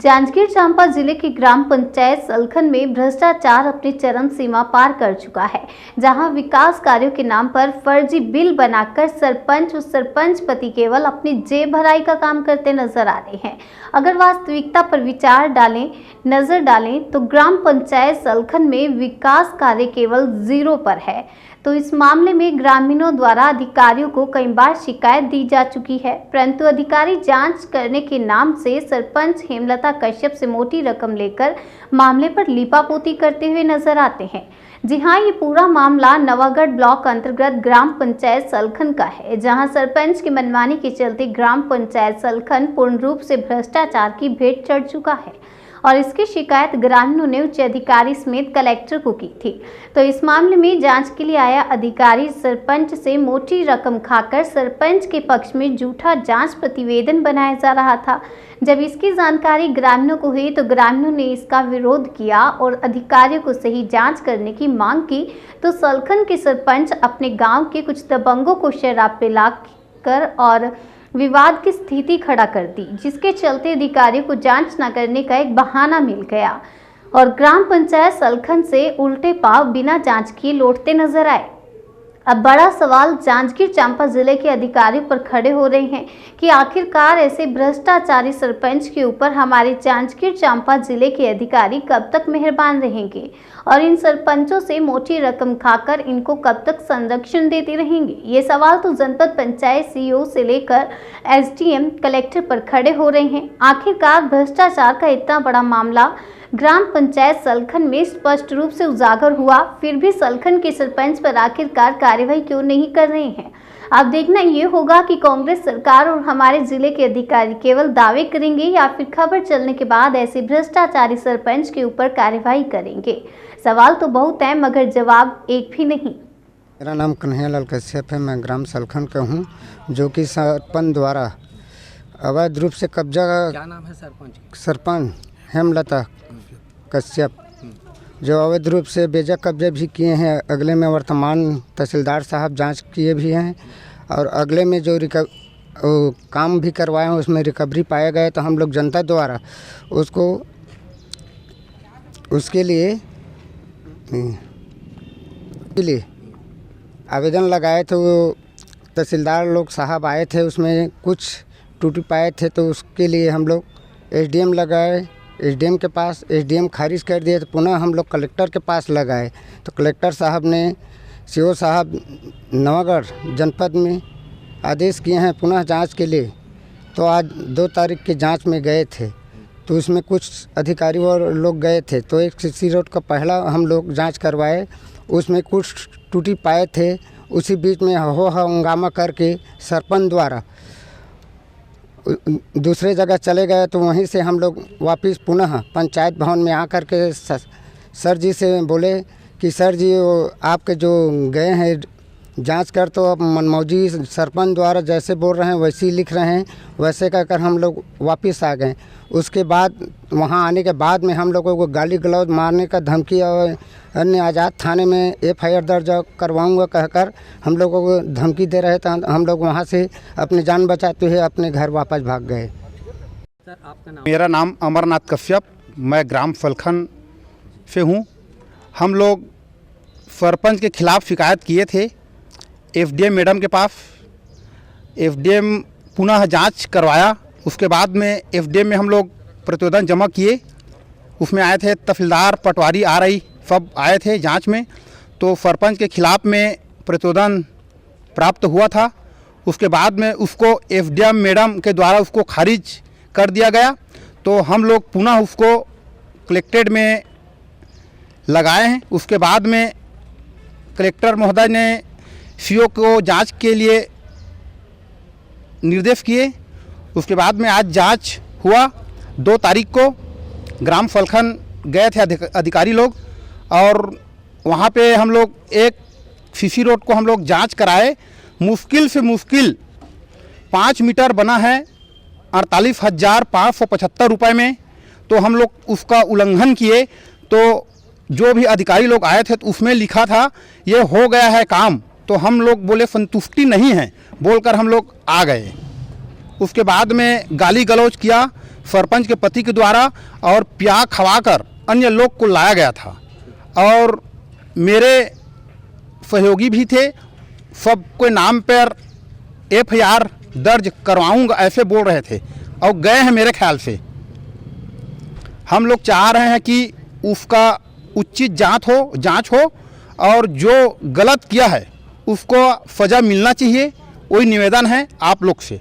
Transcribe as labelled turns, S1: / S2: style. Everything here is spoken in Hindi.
S1: जांजगीर चांपा जिले की ग्राम पंचायत सलखन में भ्रष्टाचार अपनी चरम सीमा पार कर चुका है, जहां विकास कार्यों के नाम पर फर्जी बिल बनाकर सरपंच और सरपंच पति केवल अपनी जेब भराई का काम करते नजर आ रहे हैं। अगर वास्तविकता पर नजर डालें तो ग्राम पंचायत सलखन में विकास कार्य केवल 0 पर है। तो इस मामले में ग्रामीणों द्वारा अधिकारियों को कई बार शिकायत दी जा चुकी है, परंतु अधिकारी जांच करने के नाम से सरपंच हेमलता कश्यप से मोटी रकम लेकर मामले पर लीपापोती करते हुए नजर आते हैं। जी हां, ये पूरा मामला नवागढ़ ब्लॉक अंतर्गत ग्राम पंचायत सलखन का है, जहां सरपंच की मनमानी के चलते ग्राम पंचायत सलखन पूर्ण रूप से भ्रष्टाचार की भेंट चढ़ चुका है और इसकी शिकायत ग्रामीणों ने उच्च अधिकारी समेत कलेक्टर को की थी। तो इस मामले में जांच के लिए आया अधिकारी सरपंच से मोटी रकम खाकर सरपंच के पक्ष में झूठा जांच प्रतिवेदन बनाया जा रहा था। जब इसकी जानकारी ग्रामीणों को हुई तो ग्रामीणों ने इसका विरोध किया और अधिकारियों को सही जांच करने की मांग की। तो सलखन के सरपंच अपने गाँव के कुछ दबंगों को शराब पिलाकर और विवाद की स्थिति खड़ा कर दी, जिसके चलते अधिकारियों को जांच न करने का एक बहाना मिल गया और ग्राम पंचायत सलखन से उल्टे पांव बिना जांच किए लौटते नजर आए। अब बड़ा सवाल जांजगीर चांपा जिले के अधिकारियों पर खड़े हो रहे हैं कि आखिरकार ऐसे भ्रष्टाचारी सरपंच के ऊपर हमारे जांजगीर चांपा जिले के अधिकारी कब तक मेहरबान रहेंगे और इन सरपंचों से मोटी रकम खाकर इनको कब तक संरक्षण देते रहेंगे। ये सवाल तो जनपद पंचायत सीईओ से लेकर एसडीएम कलेक्टर पर खड़े हो रहे हैं। आखिरकार भ्रष्टाचार का इतना बड़ा मामला ग्राम पंचायत सलखन में स्पष्ट रूप से उजागर हुआ, फिर भी सलखन के सरपंच पर आखिरकार कार्रवाई क्यों नहीं कर रहे हैं। अब देखना ये होगा कि कांग्रेस सरकार और हमारे जिले के अधिकारी केवल दावे करेंगे या फिर खबर चलने के बाद ऐसे भ्रष्टाचारी सरपंच के ऊपर कार्रवाई करेंगे। सवाल तो बहुत है मगर जवाब एक भी नहीं।
S2: मेरा नाम कन्हैयालाल कश्यप है। मैं ग्राम सलखन का हूँ, जो कि सरपंच द्वारा अवैध रूप से कब्जा।
S3: क्या नाम है सरपंच?
S2: सरपंच हेमलता कश्यप, जो अवैध रूप से बेजा कब्जे भी किए हैं। अगले में वर्तमान तहसीलदार साहब जांच किए भी हैं और अगले में जो काम भी करवाए हैं उसमें रिकवरी पाए गए। तो हम लोग जनता द्वारा उसके लिए आवेदन लगाए थे। वो तहसीलदार लोग साहब आए थे, उसमें कुछ त्रुटि पाए थे, तो उसके लिए हम लोग एसडीएम लगाए। एसडीएम के पास एसडीएम खारिज कर दिए, तो पुनः हम लोग कलेक्टर के पास लगाए। तो कलेक्टर साहब ने सीओ साहब नवागढ़ जनपद में आदेश किए हैं पुनः जांच के लिए। तो आज 2 तारीख की जांच में गए थे, तो उसमें कुछ अधिकारी और लोग गए थे। तो एक सीसी रोड का पहला हम लोग जांच करवाए, उसमें कुछ त्रुटि पाए थे। उसी बीच में हो हंगामा करके सरपंच द्वारा दूसरे जगह चले गए। तो वहीं से हम लोग वापस पुनः पंचायत भवन में आकर के सर जी से बोले कि सर जी आपके जो गए हैं जांच कर, तो अब मनमौजी सरपंच द्वारा जैसे बोल रहे हैं वैसे ही लिख रहे हैं। वैसे कहकर हम लोग वापस आ गए। उसके बाद वहां आने के बाद में हम लोगों को गाली गलौज मारने का धमकी और अन्य आज़ाद थाने में एफआईआर दर्ज करवाऊंगा कहकर हम लोगों को धमकी दे रहे थे। हम लोग वहां से अपनी जान बचाते हुए अपने घर वापस भाग गए।
S3: सर, आपका नाम?
S4: मेरा नाम अमरनाथ कश्यप, मैं ग्राम सलखन से हूँ। हम लोग सरपंच के खिलाफ़ शिकायत किए थे एफडीएम मैडम के पास। एफडीएम पुनः जांच करवाया। उसके बाद में एफडीएम में हम लोग प्रतिवेदन जमा किए। उसमें आए थे तहसीलदार, पटवारी, आरआई सब आए थे जांच में। तो सरपंच के खिलाफ़ में प्रतिवेदन प्राप्त हुआ था। उसके बाद में उसको एफडीएम मैडम के द्वारा उसको खारिज कर दिया गया। तो हम लोग पुनः उसको कलेक्ट्रेट में लगाए हैं। उसके बाद में कलेक्टर महोदय ने सीओ को जांच के लिए निर्देश किए। उसके बाद में आज जांच हुआ। 2 तारीख को ग्राम सलखन गए थे अधिकारी लोग और वहाँ पे हम लोग एक सीसी रोड को हम लोग जांच कराए। मुश्किल से मुश्किल 5 मीटर बना है 48,575 रुपये में। तो हम लोग उसका उल्लंघन किए। तो जो भी अधिकारी लोग आए थे तो उसमें लिखा था ये हो गया है काम। तो हम लोग बोले संतुष्टि नहीं है, बोलकर हम लोग आ गए। उसके बाद में गाली गलौज किया। सरपंच के पति के द्वारा और प्याग खवाकर अन्य लोग को लाया गया था और मेरे सहयोगी भी थे। सबके नाम पर FIR दर्ज करवाऊंगा ऐसे बोल रहे थे और गए हैं। मेरे ख्याल से हम लोग चाह रहे हैं कि उसका उचित जांच हो और जो गलत किया है उसको सज़ा मिलना चाहिए। वही निवेदन है आप लोग से।